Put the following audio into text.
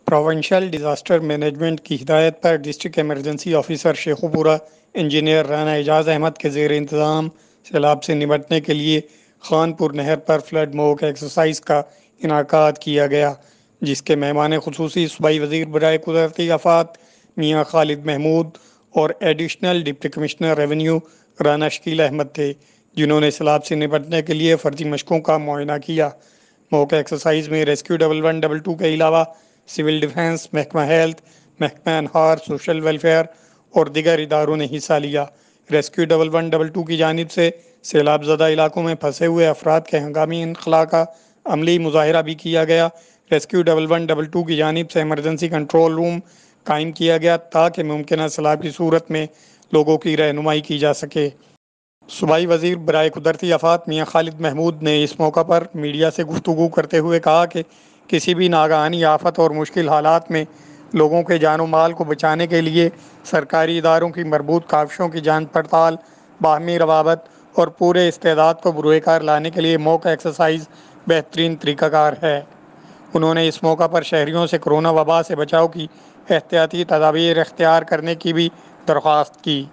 Provincial disaster management کی ہدایت پر district emergency officer Sheikhupura engineer Rana Ijaz Ahmed کے زیر انتظام سیلاب سے نمٹنے کے لیے خانپور نہر پر فلڈ موک ایکسرسائز کا انعقاد کیا گیا، جس کے مہمان خصوصی صوبائی وزیر برائے قدرتی آفات میاں خالد محمود اور additional deputy commissioner revenue Rana Shakeel Ahmed تھے، جنہوں نے سیلاب سے نمٹنے کے لیے فرضی مشقوں کا معائنہ کیا۔ موک ایکسرسائز میں ریسکیو 1112 کے علاوہ سول ڈیفنس، محکمہ ہیلتھ، محکمہ انہار، سوشل ویلفیئر اور دیگر اداروں نے حصہ لیا۔ ریسکیو 1112 کی جانب سے سیلاب زدہ علاقوں میں پھنسے ہوئے افراد کے ہنگامی انخلاء کا عملی مظاہرہ بھی کیا گیا۔ ریسکیو 1112 کی جانب سے ایمرجنسی کنٹرول روم قائم کیا گیا تاکہ ممکنہ سیلاب کی صورت میں لوگوں کی رہنمائی کی جا سکے۔ صوبائی وزیر برائے قدرتی آفات میاں خالد محمود نے اس موقع پر میڈیا سے گفتگو کرتے ہوئے کہا کہ کسی بھی ناگہانی آفت اور مشکل حالات میں لوگوں کے جان و مال کو بچانے کے لیے سرکاری اداروں کی مربوط کاوشوں کی جانچ پڑتال، باہمی روابط اور پورے استعداد کو بروئے کار لانے کے لیے موک ایکسرسائز بہترین طریقہ کار ہے۔ انہوں نے اس موقع پر شہریوں سے کورونا وبا سے بچاؤ کی احتیاطی تدابیر اختیار کرنے کی بھی درخواست کی۔